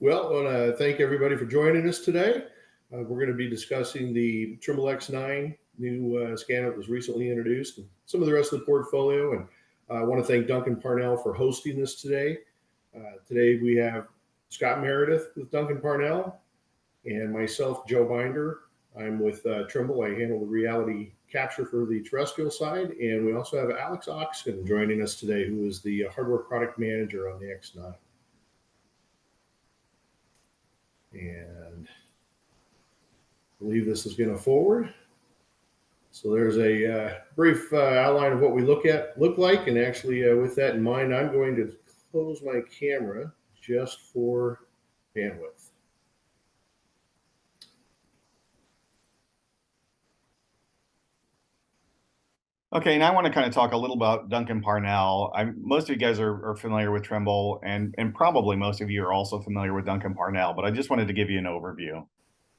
Well, I want to thank everybody for joining us today. We're going to be discussing the Trimble X9 new scanner that was recently introduced and some of the rest of the portfolio. And I want to thank Duncan-Parnell for hosting this today. Today we have Scott Meredith with Duncan-Parnell and myself, Joe Binder. I'm with Trimble. I handle the reality capture for the terrestrial side. And we also have Alex Oxken joining us today, who is the hardware product manager on the X9. And I believe this is going to forward. So there's a brief outline of what we look like. And actually, with that in mind, I'm going to close my camera just for bandwidth. Okay, and I want to kind of talk a little about Duncan-Parnell. Most of you guys are familiar with Trimble, and probably most of you are also familiar with Duncan-Parnell, but I just wanted to give you an overview.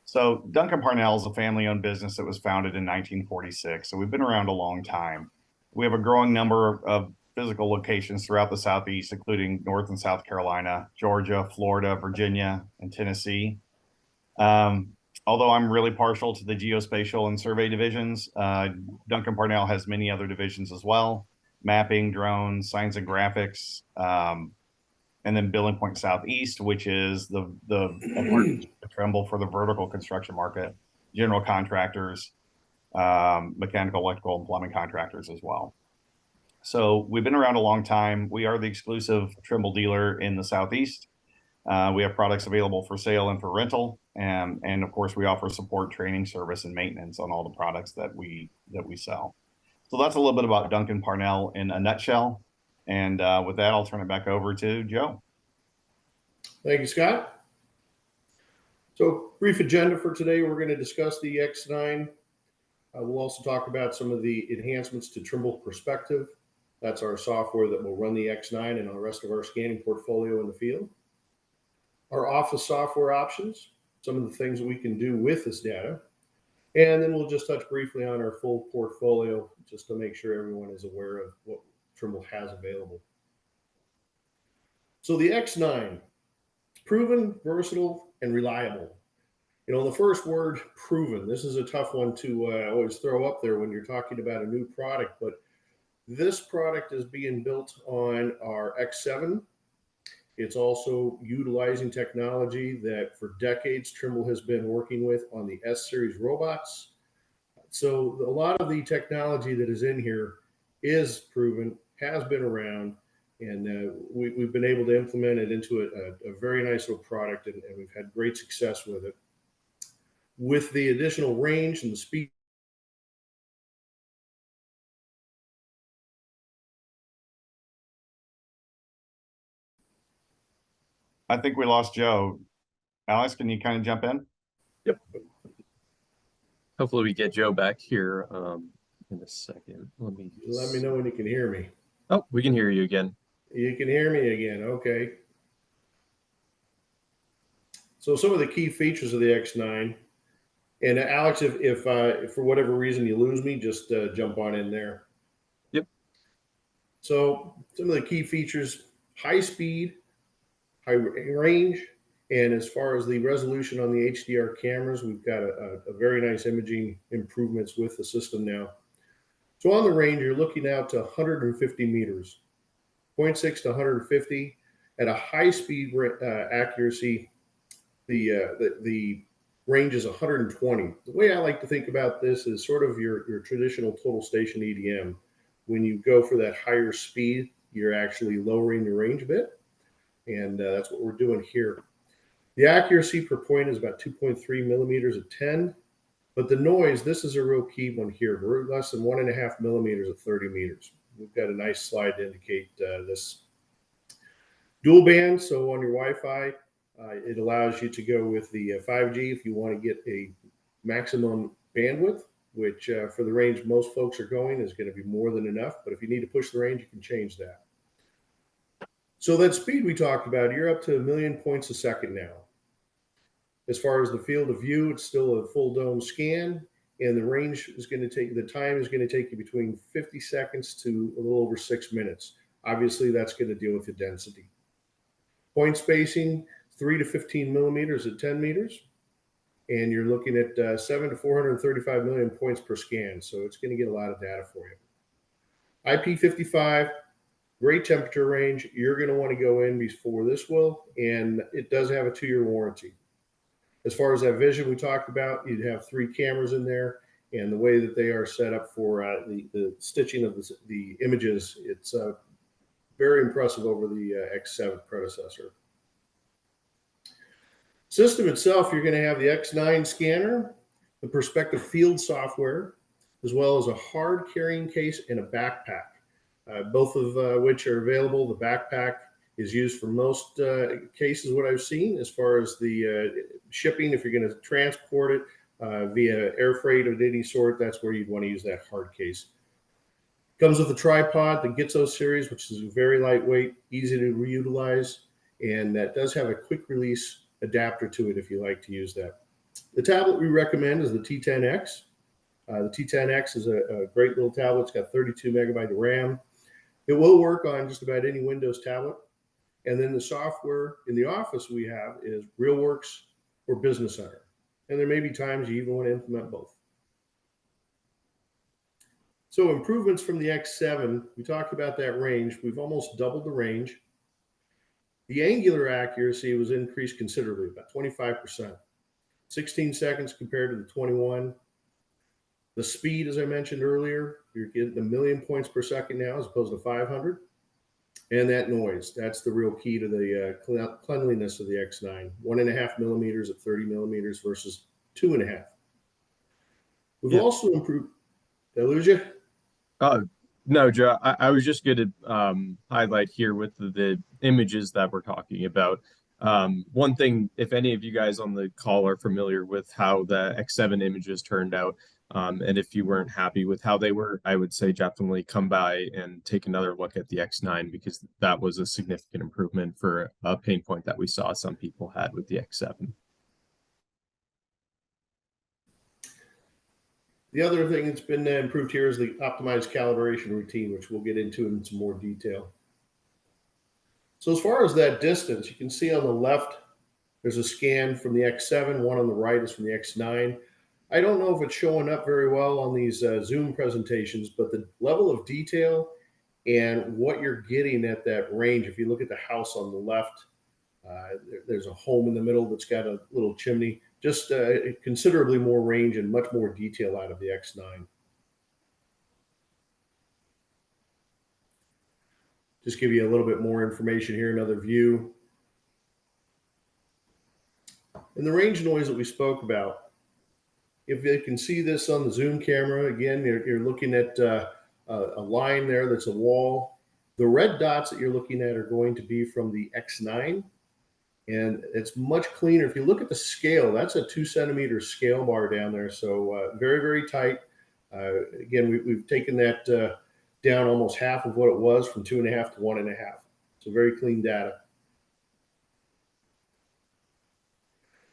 So Duncan-Parnell is a family-owned business that was founded in 1946, so we've been around a long time. We have a growing number of physical locations throughout the Southeast, including North and South Carolina, Georgia, Florida, Virginia, and Tennessee. Although I'm really partial to the geospatial and survey divisions, Duncan-Parnell has many other divisions as well: mapping, drones, science and graphics, and then Billing Point Southeast, which is the Trimble for the vertical construction market, general contractors, mechanical, electrical, and plumbing contractors as well. So we've been around a long time. We are the exclusive Trimble dealer in the Southeast. We have products available for sale and for rental, and of course we offer support, training, service, and maintenance on all the products that we sell. So that's a little bit about Duncan-Parnell in a nutshell. And with that, I'll turn it back over to Joe. Thank you, Scott. So brief agenda for today. We're going to discuss the X9. We'll also talk about some of the enhancements to Trimble Perspective. That's our software that will run the X9 and the rest of our scanning portfolio in the field. Our office software options, some of the things we can do with this data. And then we'll just touch briefly on our full portfolio, just to make sure everyone is aware of what Trimble has available. So the X9, proven, versatile, and reliable. You know, the first word, proven, this is a tough one to always throw up there when you're talking about a new product, but this product is being built on our X7. It's also utilizing technology that for decades Trimble has been working with on the S-Series robots. So a lot of the technology that is in here is proven, has been around, and we've been able to implement it into a very nice little product, and we've had great success with it. With the additional range and the speed, I think we lost Joe. Alex, can you kind of jump in? Yep. Hopefully we get Joe back here in a second. Let me know when you can hear me. Oh, we can hear you again. You can hear me again. Okay. So some of the key features of the X9, and Alex, if for whatever reason you lose me, just jump on in there. Yep. So some of the key features: high speed, high range, and as far as the resolution on the HDR cameras, we've got a very nice imaging improvements with the system now. So on the range, you're looking out to 150 meters, 0.6 to 150 at a high speed accuracy. The range is 120. The way I like to think about this is sort of your traditional total station EDM. When you go for that higher speed, you're actually lowering the range a bit. And that's what we're doing here. The accuracy per point is about 2.3 millimeters at 10. But the noise, this is a real key one here. We're less than 1.5 millimeters at 30 meters. We've got a nice slide to indicate this. Dual band, so on your Wi-Fi, it allows you to go with the 5G if you want to get a maximum bandwidth, which for the range most folks are going is going to be more than enough. But if you need to push the range, you can change that. So that speed we talked about, you're up to 1 million points a second now. As far as the field of view, it's still a full dome scan, and the range is going to take, the time is going to take you between 50 seconds to a little over 6 minutes. Obviously, that's going to deal with the density. Point spacing, 3 to 15 millimeters at 10 meters. And you're looking at 7 to 435 million points per scan. So it's going to get a lot of data for you. IP55, great temperature range. You're going to want to go in before this will, and it does have a 2-year warranty. As far as that vision we talked about, you'd have 3 cameras in there, and the way that they are set up for the stitching of the images, it's very impressive over the X7 predecessor. System itself, you're going to have the X9 scanner, the Perspective Field Software, as well as a hard carrying case and a backpack, both of which are available. The backpack is used for most cases, what I've seen, as far as the shipping. If you're going to transport it via air freight of any sort, that's where you'd want to use that hard case. Comes with a tripod, the Gitzo series, which is very lightweight, easy to reutilize, and that does have a quick release adapter to it if you like to use that. The tablet we recommend is the T10X. The T10X is a great little tablet. It's got 32 megabyte of RAM. It will work on just about any Windows tablet. And then the software in the office we have is RealWorks or Business Center. And there may be times you even want to implement both. So improvements from the X7, we talked about that range. We've almost doubled the range. The angular accuracy was increased considerably, about 25%. 16 seconds compared to the 21. The speed, as I mentioned earlier, you're getting 1 million points per second now as opposed to 500. And that noise, that's the real key to the cleanliness of the X9. 1.5 millimeters at 30 millimeters versus 2.5. We've also improved. Did I lose you? No, Joe, I was just going to highlight here with the images that we're talking about. One thing, if any of you guys on the call are familiar with how the X7 images turned out, and if you weren't happy with how they were, I would say definitely come by and take another look at the X9, because that was a significant improvement for a pain point that we saw some people had with the X7. The other thing that's been improved here is the optimized calibration routine, which we'll get into in some more detail. So as far as that distance, you can see on the left, there's a scan from the X7. One on the right is from the X9. I don't know if it's showing up very well on these Zoom presentations, but the level of detail and what you're getting at that range, if you look at the house on the left, there's a home in the middle that's got a little chimney, just considerably more range and much more detail out of the X9. Just give you a little bit more information here, another view. And the range noise that we spoke about, if you can see this on the Zoom camera, again, you're looking at a line there that's a wall. The red dots that you're looking at are going to be from the X9, and it's much cleaner. If you look at the scale, that's a 2 centimeter scale bar down there, so very, very tight. Again, we've taken that down almost half of what it was, from 2.5 to 1.5. So very clean data.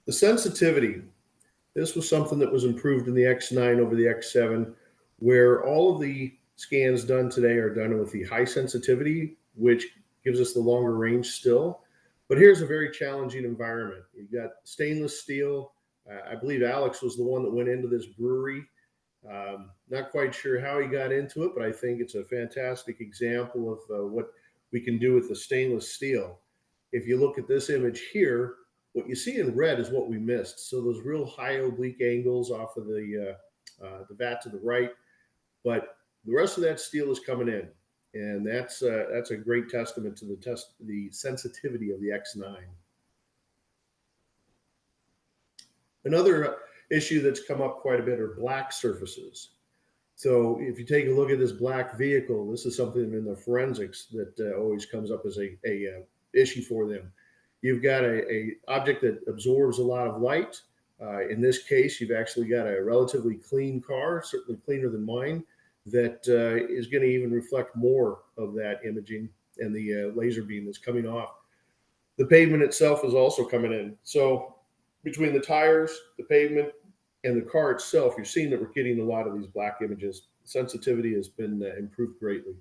The sensitivity. This was something that was improved in the X9 over the X7, where all of the scans done today are done with the high sensitivity, which gives us the longer range still. But here's a very challenging environment. You've got stainless steel. I believe Alex was the one that went into this brewery. Not quite sure how he got into it, but I think it's a fantastic example of what we can do with the stainless steel. If you look at this image here, what you see in red is what we missed. So those real high oblique angles off of the vat to the right, but the rest of that steel is coming in, and that's a great testament to the sensitivity of the X9. Another issue that's come up quite a bit are black surfaces. So if you take a look at this black vehicle, this is something in the forensics that always comes up as a issue for them. You've got a object that absorbs a lot of light. In this case, you've actually got a relatively clean car, certainly cleaner than mine, that is going to even reflect more of that imaging and the laser beam that's coming off. The pavement itself is also coming in. So between the tires, the pavement, and the car itself, you're seeing that we're getting a lot of these black images. Sensitivity has been improved greatly.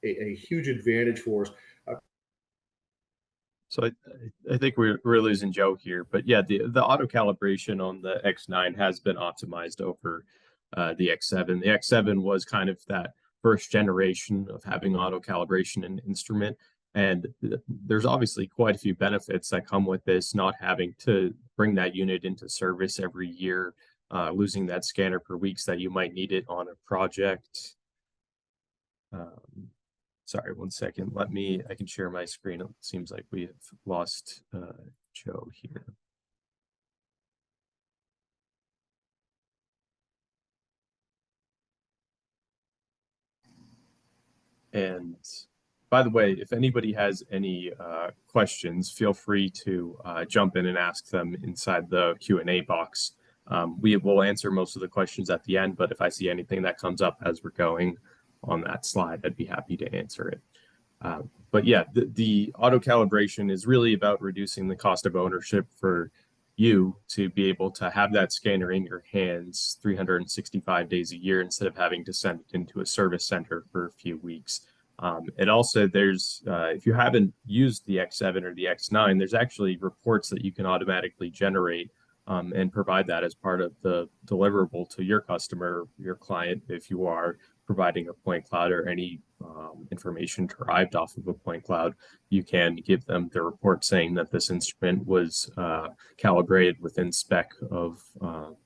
a huge advantage for us. So I think we're losing Joe here, but yeah, the auto calibration on the X9 has been optimized over the X7. The X7 was kind of that first generation of having auto calibration in instrument, and there's obviously quite a few benefits that come with this, not having to bring that unit into service every year, losing that scanner per weeks that you might need it on a project. Sorry, one second. I can share my screen. It seems like we have lost Joe here. And by the way, if anybody has any questions, feel free to jump in and ask them inside the Q&A box. We will answer most of the questions at the end, but if I see anything that comes up as we're going on that slide, I'd be happy to answer it. But yeah, the auto calibration is really about reducing the cost of ownership for you to be able to have that scanner in your hands 365 days a year instead of having to send it into a service center for a few weeks. And also there's, if you haven't used the X7 or the X9, there's actually reports that you can automatically generate and provide that as part of the deliverable to your customer, your client, if you are providing a point cloud or any information derived off of a point cloud. You can give them the report saying that this instrument was calibrated within spec of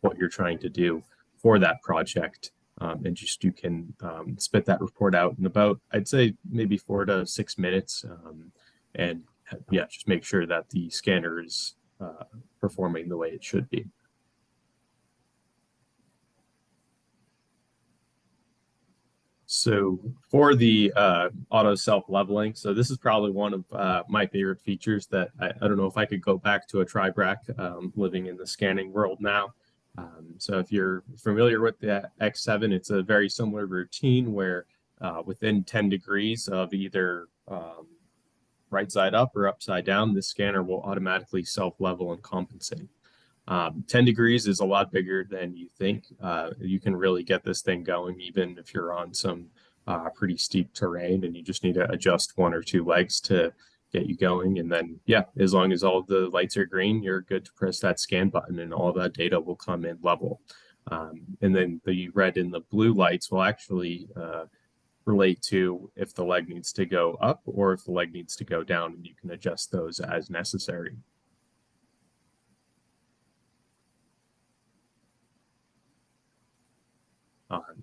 what you're trying to do for that project. And just you can spit that report out in about, I'd say, maybe 4 to 6 minutes. And yeah, just make sure that the scanner is performing the way it should be. So for the auto self-leveling, so this is probably one of my favorite features that I don't know if I could go back to a Tribrac living in the scanning world now. So if you're familiar with the X7, it's a very similar routine where within 10 degrees of either right side up or upside down, the scanner will automatically self-level and compensate. 10 degrees is a lot bigger than you think. You can really get this thing going even if you're on some pretty steep terrain and you just need to adjust 1 or 2 legs to get you going. And then, yeah, as long as all the lights are green, you're good to press that scan button and all that data will come in level. And then the red and the blue lights will actually relate to if the leg needs to go up or if the leg needs to go down, and you can adjust those as necessary.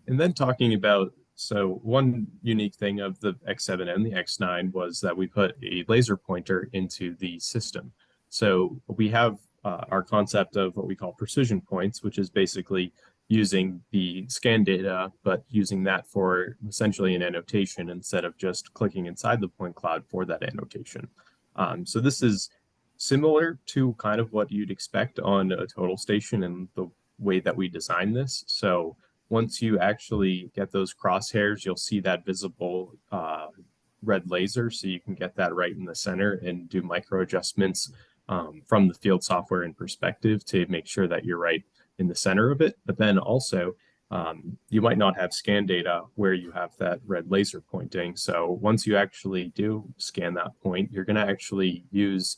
And then talking about, so one unique thing of the X7 and the X9 was that we put a laser pointer into the system. So we have our concept of what we call precision points, which is basically using the scan data, but using that for essentially an annotation instead of just clicking inside the point cloud for that annotation. So this is similar to kind of what you'd expect on a total station and the way that we design this. So once you actually get those crosshairs, you'll see that visible red laser, so you can get that right in the center and do micro adjustments from the field software in perspective to make sure that you're right in the center of it. But then also, you might not have scan data where you have that red laser pointing. So once you actually do scan that point, you're going to actually use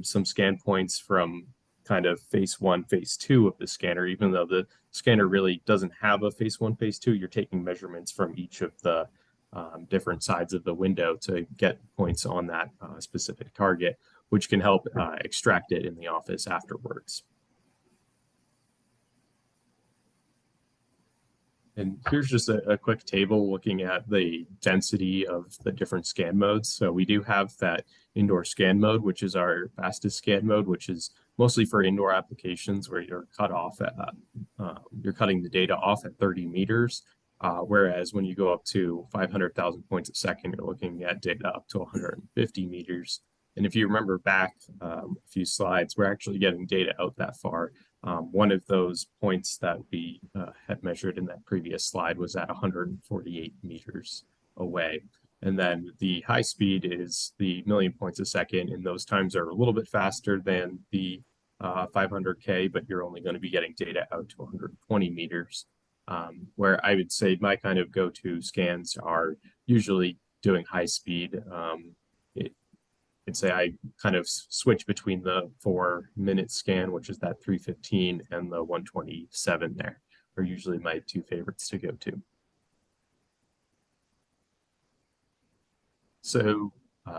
some scan points from kind of phase 1, phase 2 of the scanner. Even though the scanner really doesn't have a phase 1, phase 2, you're taking measurements from each of the different sides of the window to get points on that specific target, which can help extract it in the office afterwards. And here's just a quick table looking at the density of the different scan modes. So we do have that indoor scan mode, which is our fastest scan mode, which is mostly for indoor applications where you're you're cutting the data off at 30 meters. Whereas when you go up to 500,000 points a second, you're looking at data up to 150 meters. And if you remember back a few slides, we're actually getting data out that far. One of those points that we had measured in that previous slide was at 148 meters away. And then the high speed is the 1,000,000 points a second, and those times are a little bit faster than the 500K, but you're only going to be getting data out to 120 meters. Where I would say my kind of go-to scans are usually doing high speed, I'd say I kind of switch between the 4-minute scan, which is that 315, and the 127 there are usually my two favorites to go to. So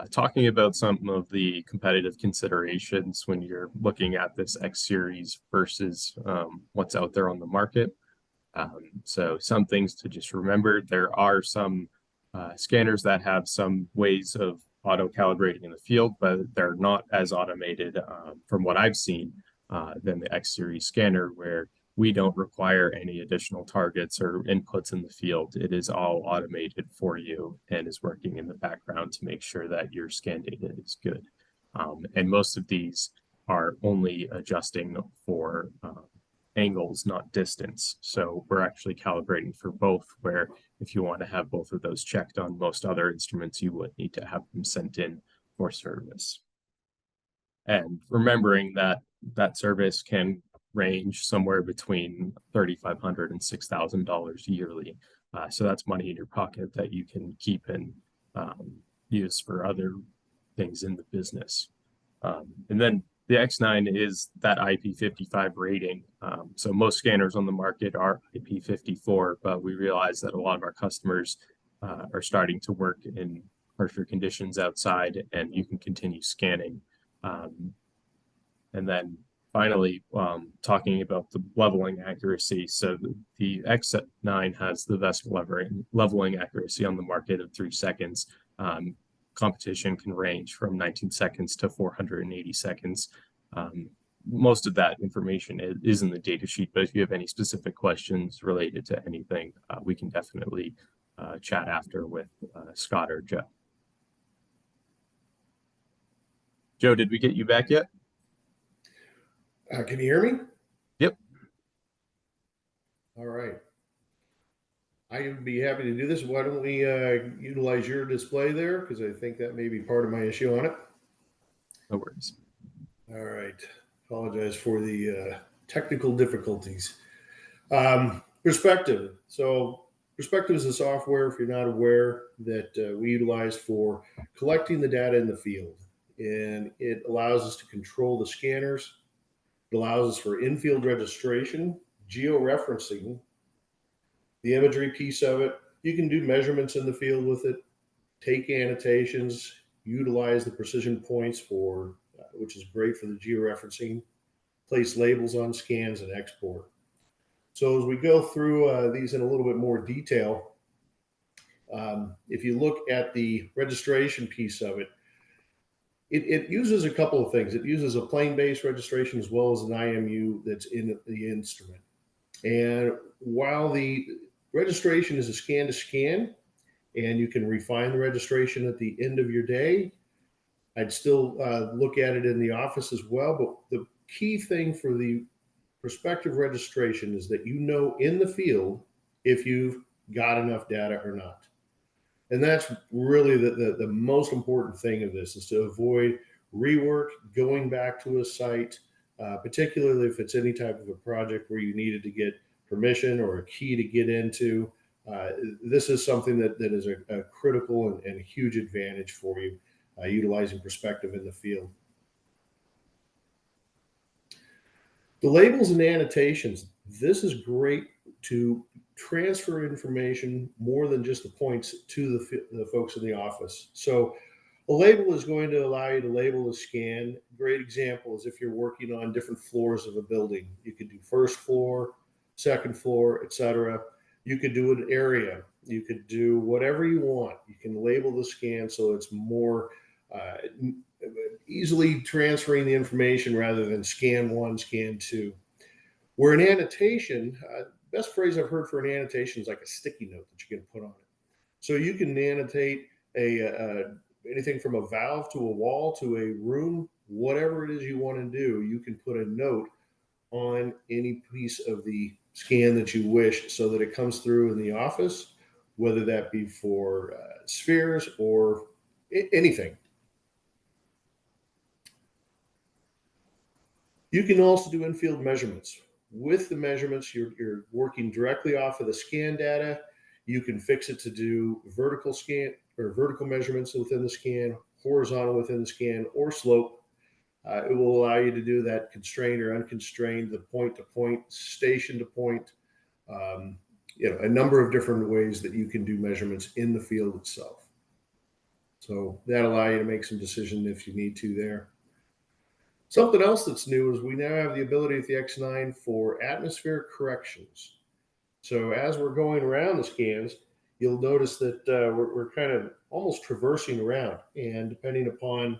talking about some of the competitive considerations when you're looking at this X series versus what's out there on the market. So some things to just remember, there are some scanners that have some ways of auto calibrating in the field, but they're not as automated from what I've seen than the X series scanner, where we don't require any additional targets or inputs in the field. It is all automated for you and is working in the background to make sure that your scan data is good. And most of these are only adjusting for angles, not distance. So we're actually calibrating for both, where if you want to have both of those checked on most other instruments, you would need to have them sent in for service. And remembering that that service can range somewhere between $3,500 and $6,000 yearly. So that's money in your pocket that you can keep and use for other things in the business. And then the X9 is that IP55 rating. So most scanners on the market are IP54, but we realize that a lot of our customers are starting to work in harsher conditions outside, and you can continue scanning. And then finally, talking about the leveling accuracy. So the X9 has the best leveling accuracy on the market of 3 seconds. Competition can range from 19 seconds to 480 seconds. Most of that information is in the data sheet, but if you have any specific questions related to anything, we can definitely chat after with Scott or Joe. Joe, did we get you back yet? Can you hear me? Yep. All right. I would be happy to do this. Why don't we utilize your display there? Because I think that may be part of my issue on it. No worries. All right. Apologize for the technical difficulties. Perspective. So Perspective is a software, if you're not aware, that we utilize for collecting the data in the field. And it allows us to control the scanners. It allows us for in-field registration, georeferencing, the imagery piece of it. You can do measurements in the field with it, take annotations, utilize the precision points for, which is great for the georeferencing, place labels on scans and export. So as we go through these in a little bit more detail, if you look at the registration piece of it, it uses a couple of things. It uses a plane-based registration as well as an IMU that's in the instrument. And while the registration is a scan to scan, and you can refine the registration at the end of your day, I'd still look at it in the office as well. But the key thing for the Perspective registration is that you know in the field if you've got enough data or not. And that's really the most important thing of this, is to avoid rework, going back to a site, particularly if it's any type of a project where you needed to get permission or a key to get into. This is something that is a critical and a huge advantage for you, utilizing Perspective in the field. The labels and annotations, this is great to transfer information more than just the points to the folks in the office. So a label is going to allow you to label a scan. Great example is if you're working on different floors of a building. You could do first floor, second floor, etc. You could do an area. You could do whatever you want. You can label the scan so it's more easily transferring the information rather than scan 1, scan 2. Where an annotation, best phrase I've heard for an annotation is like a sticky note that you can put on it. So you can annotate anything from a valve to a wall to a room, whatever it is you want to do, you can put a note on any piece of the scan that you wish so that it comes through in the office, whether that be for spheres or anything. You can also do in-field measurements. With the measurements, you're working directly off of the scan data. You can fix it to do vertical scan, or vertical measurements within the scan, horizontal within the scan, or slope. It will allow you to do that constrained or unconstrained, the point to point, station to point, a number of different ways that you can do measurements in the field itself. So that'll allow you to make some decisions if you need to there. Something else that's new is we now have the ability with the X9 for atmospheric corrections. So as we're going around the scans, you'll notice that we're kind of almost traversing around, and depending upon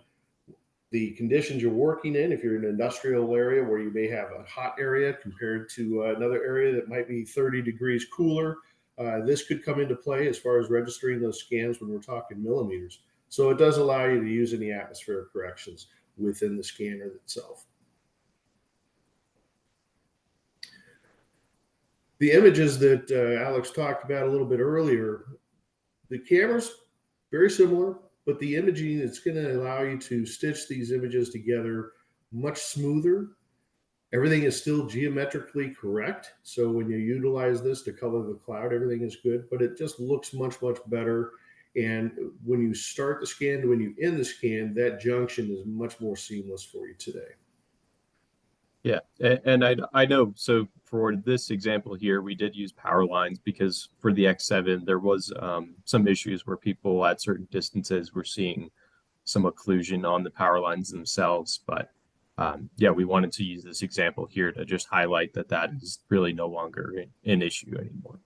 the conditions you're working in, if you're in an industrial area where you may have a hot area compared to another area that might be 30 degrees cooler, this could come into play as far as registering those scans when we're talking millimeters. So it does allow you to use any atmospheric corrections within the scanner itself. The images that Alex talked about a little bit earlier, the camera's very similar, but the imaging is going to allow you to stitch these images together much smoother. Everything is still geometrically correct. So when you utilize this to color the cloud, everything is good, but it just looks much, much better. And when you start the scan to when you end the scan, that junction is much more seamless for you today. Yeah, and I know, so for this example here, we did use power lines because for the X7, there was some issues where people at certain distances were seeing some occlusion on the power lines themselves. But yeah, we wanted to use this example here to just highlight that that is really no longer an issue anymore.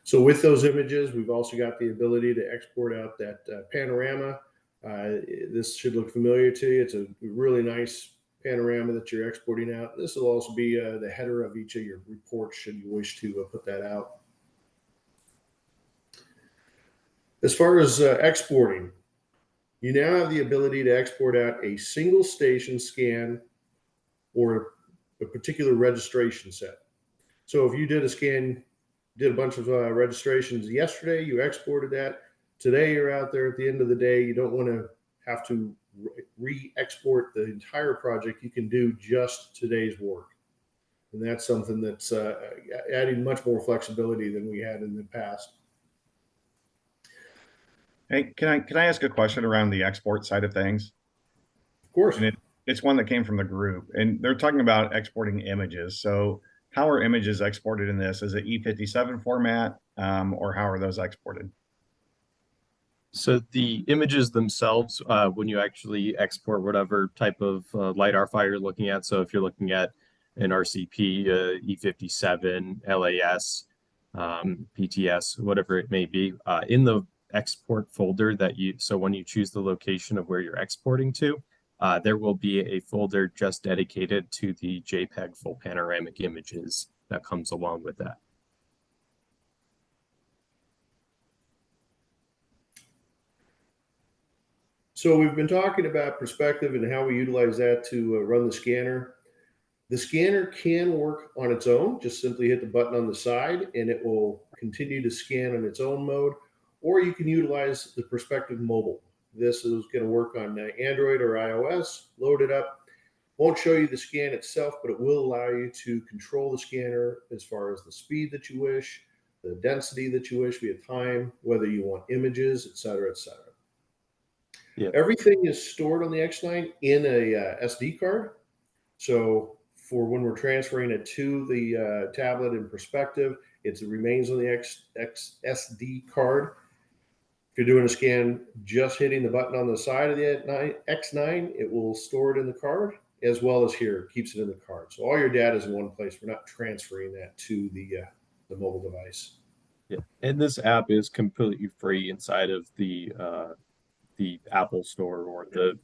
So with those images, we've also got the ability to export out that panorama. This should look familiar to you. It's a really nice panorama that you're exporting out. This will also be the header of each of your reports should you wish to put that out. As far as exporting, you now have the ability to export out a single station scan or a particular registration set. So if you did a scan, did a bunch of registrations yesterday, you exported that. Today, you're out there at the end of the day. You don't want to have to re-export the entire project. You can do just today's work. And that's something that's adding much more flexibility than we had in the past. Hey, can I ask a question around the export side of things? Of course. And it's one that came from the group, and they're talking about exporting images. So how are images exported in this? Is it E57 format, or how are those exported? So the images themselves, when you actually export whatever type of LiDAR file you're looking at, so if you're looking at an RCP, E57, LAS, PTS, whatever it may be, in the export folder so when you choose the location of where you're exporting to, there will be a folder just dedicated to the JPEG full panoramic images that comes along with that. So we've been talking about perspective and how we utilize that to run the scanner. The scanner can work on its own. Just simply hit the button on the side and it will continue to scan on its own mode, or you can utilize the Perspective Mobile. This is going to work on Android or iOS. Load it up. Won't show you the scan itself, but it will allow you to control the scanner as far as the speed that you wish, the density that you wish via time, whether you want images, et cetera, et cetera. Yeah. Everything is stored on the X9 in a SD card. So for when we're transferring it to the tablet in perspective, it remains on the SD card. If you're doing a scan, just hitting the button on the side of the X9, it will store it in the card, as well as here, it keeps it in the card. So all your data is in one place. We're not transferring that to the mobile device. Yeah, and this app is completely free inside of the Apple Store or the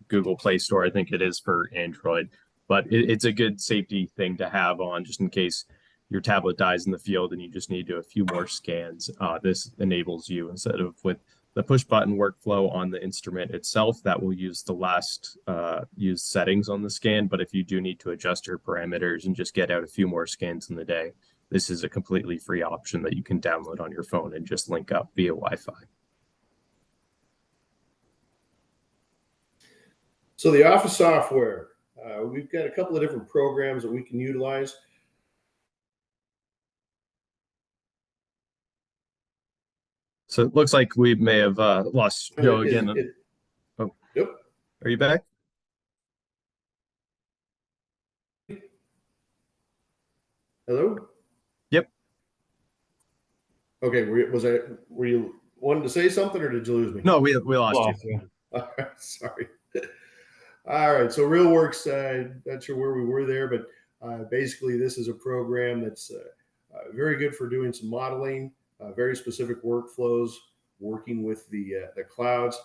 Google Play Store. I think it is for Android, but it's a good safety thing to have on just in case your tablet dies in the field and you just need to do a few more scans. This enables you, instead of with the push button workflow on the instrument itself, that will use the last used settings on the scan. But if you do need to adjust your parameters and just get out a few more scans in the day, this is a completely free option that you can download on your phone and just link up via Wi-Fi. So the office software, we've got a couple of different programs that we can utilize. So it looks like we may have lost Joe again. Oh, Yep. are you back? Hello? Yep. Okay, were you wanting to say something, or did you lose me? No, we lost you. Lost you. All right, sorry. All right, so RealWorks, not sure where we were there, but basically this is a program that's very good for doing some modeling, very specific workflows, working with the clouds.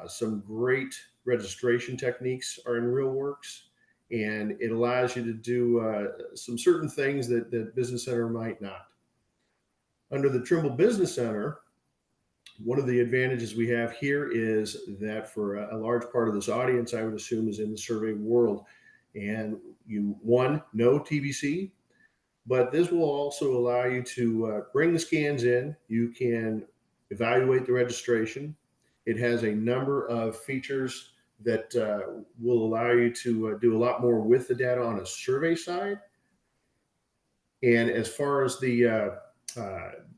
Some great registration techniques are in RealWorks, and it allows you to do some certain things that Business Center might not. Under the Trimble Business Center, one of the advantages we have here is that for a large part of this audience, I would assume, is in the survey world. And you, one, know TBC, but this will also allow you to bring the scans in. You can evaluate the registration. It has a number of features that will allow you to do a lot more with the data on a survey side. And as far as the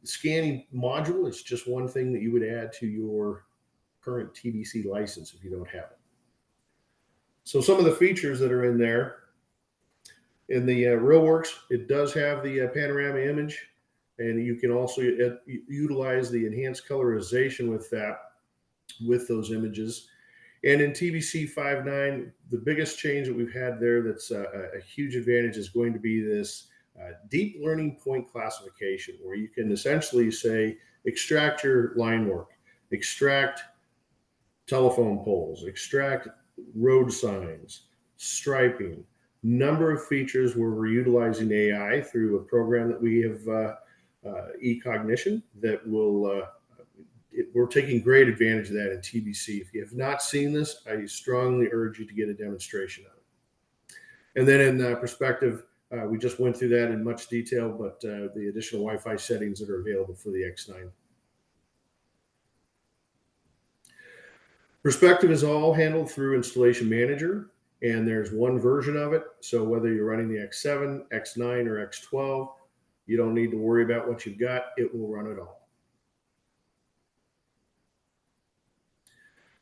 scanning module, it's just one thing that you would add to your current TBC license if you don't have it. So some of the features that are in there, in the RealWorks, it does have the panorama image, and you can also utilize the enhanced colorization with that, with those images. And in TBC 5.9, the biggest change that we've had there that's a huge advantage is going to be this deep learning point classification, where you can essentially say, extract your line work, extract telephone poles, extract road signs, striping, number of features where we're utilizing AI through a program that we have, eCognition, that will, we're taking great advantage of that in TBC. If you have not seen this, I strongly urge you to get a demonstration of it. And then in Perspective, we just went through that in much detail, but the additional Wi-Fi settings that are available for the X9. Perspective is all handled through Installation Manager, and there's one version of it. So whether you're running the X7, X9, or X12, you don't need to worry about what you've got. It will run it all.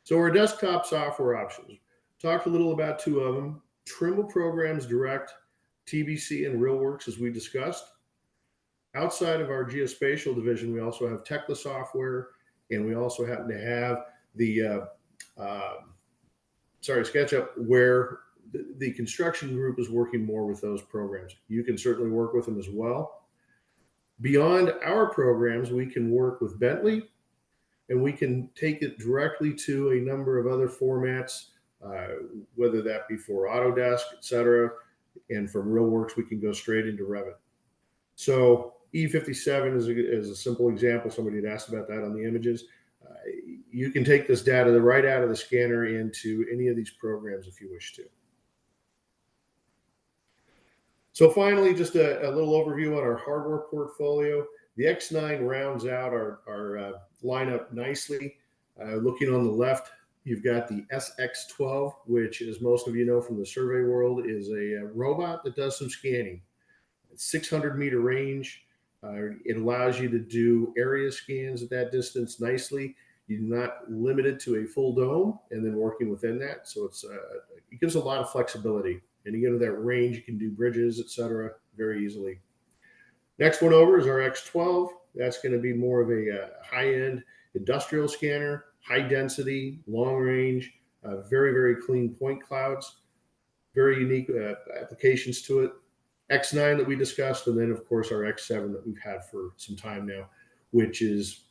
So our desktop software options. Talked a little about two of them. Trimble Programs Direct, TBC, and RealWorks, as we discussed. Outside of our geospatial division, we also have Tekla software, and we also happen to have the SketchUp, where the construction group is working more with those programs. You can certainly work with them as well. Beyond our programs, we can work with Bentley, and we can take it directly to a number of other formats, whether that be for Autodesk, etc. And from RealWorks, we can go straight into Revit. So E57 is a simple example. Somebody had asked about that on the images. You can take this data right out of the scanner into any of these programs if you wish to. So finally, just a little overview on our hardware portfolio. The X9 rounds out our lineup nicely. Looking on the left, you've got the SX12, which, as most of you know from the survey world, is a robot that does some scanning. It's 600-meter range. It allows you to do area scans at that distance nicely. You're not limited to a full dome and then working within that. So it gives a lot of flexibility. And you get to that range, you can do bridges, etc., very easily. Next one over is our X12. That's going to be more of a high-end industrial scanner, high density, long range, very, very clean point clouds, very unique applications to it. X9 that we discussed, and then of course our X7 that we've had for some time now, which is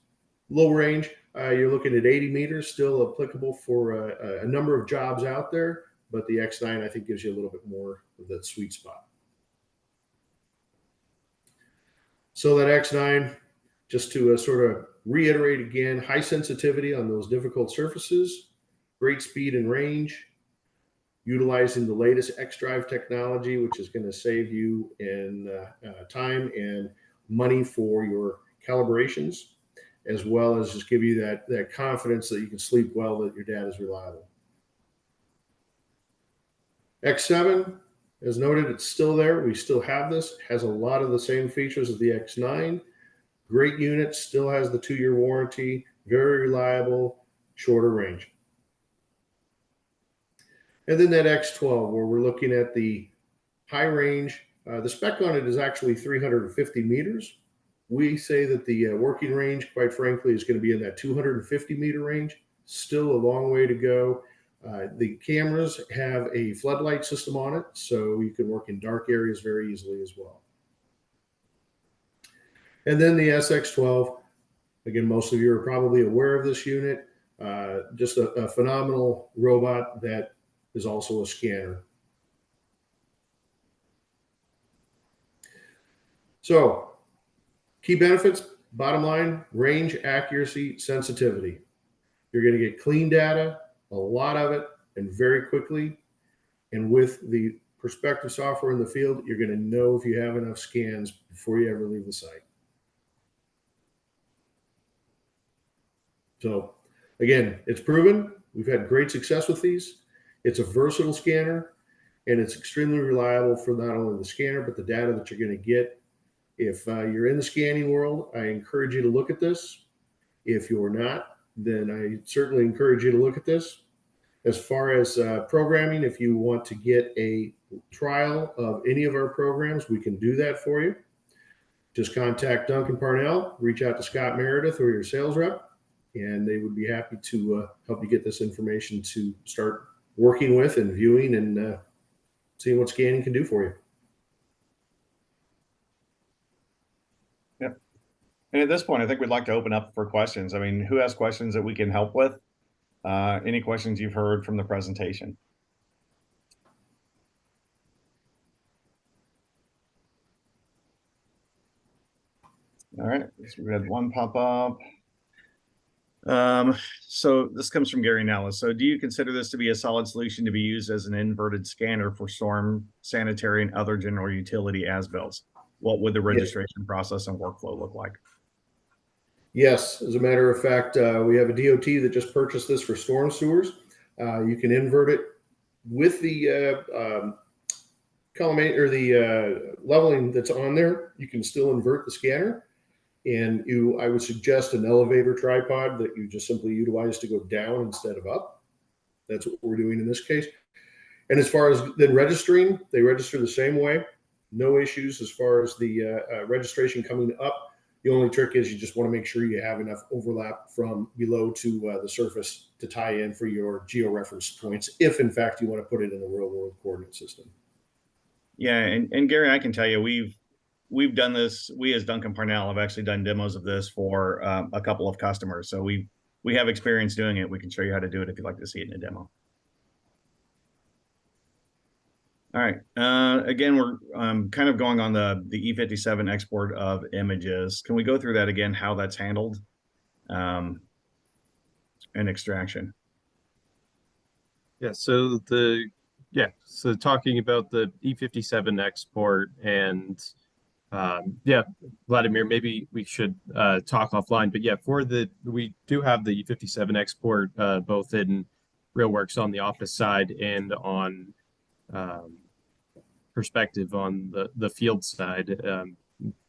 low range. You're looking at 80 meters, still applicable for a number of jobs out there, but the X9 I think gives you a little bit more of that sweet spot. So that X9, just to sort of reiterate again, high sensitivity on those difficult surfaces, great speed and range, utilizing the latest X-Drive technology, which is going to save you in time and money for your calibrations, as well as just give you that confidence that you can sleep well, that your data is reliable. X7, as noted, it's still there. We still have this. It has a lot of the same features as the X9. Great unit, still has the 2-year warranty, very reliable, shorter range. And then that X12, where we're looking at the high range. The spec on it is actually 350 meters. We say that the working range, quite frankly, is going to be in that 250 meter range. Still a long way to go. The cameras have a floodlight system on it, so you can work in dark areas very easily as well. And then the SX12, again, most of you are probably aware of this unit. Just a phenomenal robot that is also a scanner. So, key benefits, bottom line, range, accuracy, sensitivity. You're going to get clean data, a lot of it, and very quickly. And with the Perspective software in the field, you're going to know if you have enough scans before you ever leave the site. So, again, it's proven. We've had great success with these. It's a versatile scanner, and it's extremely reliable for not only the scanner, but the data that you're going to get. If you're in the scanning world, I encourage you to look at this. If you're not, then I certainly encourage you to look at this. As far as programming, if you want to get a trial of any of our programs, we can do that for you. Just contact Duncan-Parnell, reach out to Scott Meredith or your sales rep, and they would be happy to help you get this information to start working with and viewing and seeing what scanning can do for you. Yep. And at this point, I think we'd like to open up for questions. I mean, who has questions that we can help with? Any questions you've heard from the presentation? All right, so we had one pop up. So this comes from Gary Nellis. So do you consider this to be a solid solution to be used as an inverted scanner for storm, sanitary, and other general utility as-bills? What would the registration process and workflow look like? Yes, as a matter of fact, we have a DOT that just purchased this for storm sewers. You can invert it with the collimate or the leveling that's on there. You can still invert the scanner, and I would suggest an elevator tripod that you just simply utilize to go down instead of up. That's what we're doing in this case. And as far as then registering, they register the same way. No issues as far as the registration coming up. The only trick is you just want to make sure you have enough overlap from below to the surface to tie in for your georeference points, if in fact you want to put it in a real world coordinate system. Yeah, and Gary, I can tell you, we've done this. We as Duncan-Parnell have actually done demos of this for a couple of customers. So we have experience doing it. We can show you how to do it if you'd like to see it in a demo. All right. Again, we're kind of going on the E57 export of images. Can we go through that again, how that's handled and extraction? Yeah, so talking about the E57 export and yeah, Vladimir, maybe we should talk offline, but yeah, we do have the E57 export both in RealWorks on the office side and on Perspective on the field side.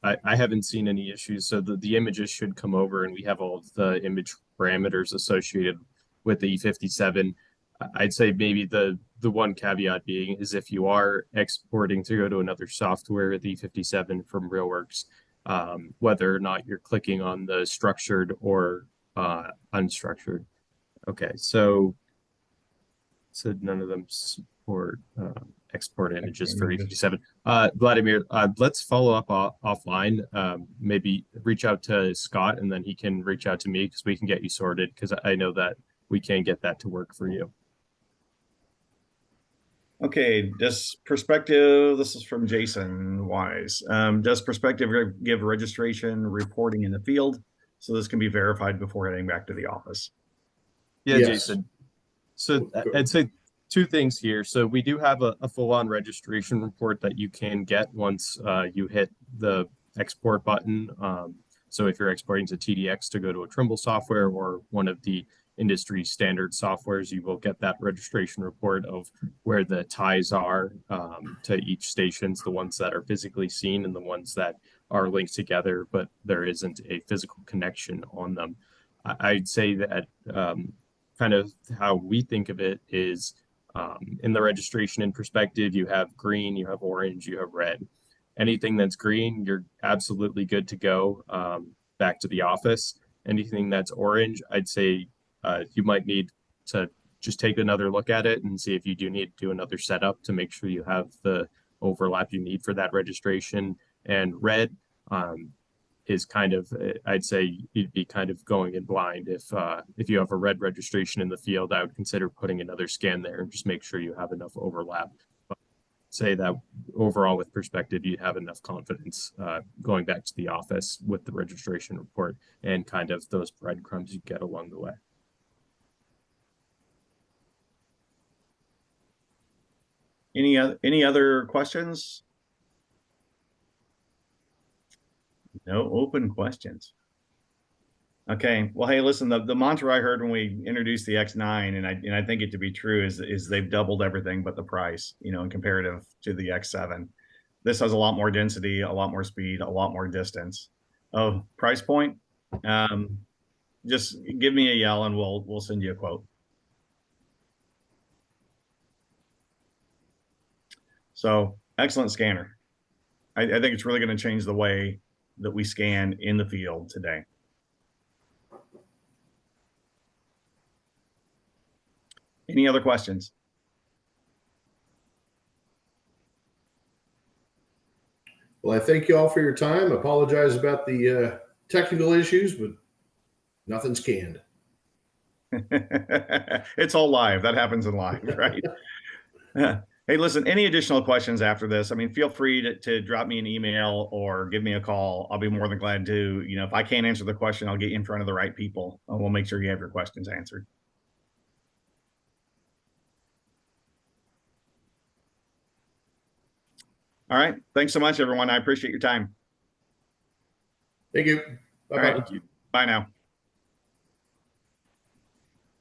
I haven't seen any issues, so the images should come over, and we have all of the image parameters associated with the E57. I'd say maybe the one caveat being is if you are exporting to go to another software, the E57 from RealWorks, whether or not you're clicking on the structured or unstructured. Okay, so none of them support export images for E57. Vladimir, let's follow up offline. Maybe reach out to Scott, and then he can reach out to me because we can get you sorted, because I know that we can get that to work for you. Okay, does Perspective, this is from Jason Wise, does Perspective give registration reporting in the field so this can be verified before heading back to the office? Yeah, Yes. Jason. So I'd say two things here. So we do have a full-on registration report that you can get once you hit the export button. So if you're exporting to TDX to go to a Trimble software or one of the industry standard softwares, you will get that registration report of where the ties are to each stations, the ones that are physically seen and the ones that are linked together, but there isn't a physical connection on them. I'd say that kind of how we think of it is in the registration and perspective, you have green, you have orange, you have red. Anything that's green, you're absolutely good to go back to the office. Anything that's orange, I'd say you might need to just take another look at it and see if you do need to do another setup to make sure you have the overlap you need for that registration. And red is kind of, I'd say you'd be kind of going in blind if you have a red registration in the field. I would consider putting another scan there and just make sure you have enough overlap. But say that overall with perspective, you'd have enough confidence going back to the office with the registration report and kind of those breadcrumbs you get along the way. Any other questions? No open questions. Okay. Well, hey, listen, the mantra I heard when we introduced the X9, and I think it to be true, is they've doubled everything but the price, you know, in comparative to the X7. This has a lot more density, a lot more speed, a lot more distance. Oh, price point? Just give me a yell and we'll send you a quote. So excellent scanner. I think it's really going to change the way that we scan in the field today. Any other questions? Well, I thank you all for your time. I apologize about the technical issues, but nothing's canned. It's all live. That happens in live, right? Hey, listen, any additional questions after this? I mean, feel free to drop me an email or give me a call. I'll be more than glad to. You know, if I can't answer the question, I'll get you in front of the right people. And we'll make sure you have your questions answered. All right. Thanks so much, everyone. I appreciate your time. Thank you. Bye-bye. All right. Bye now.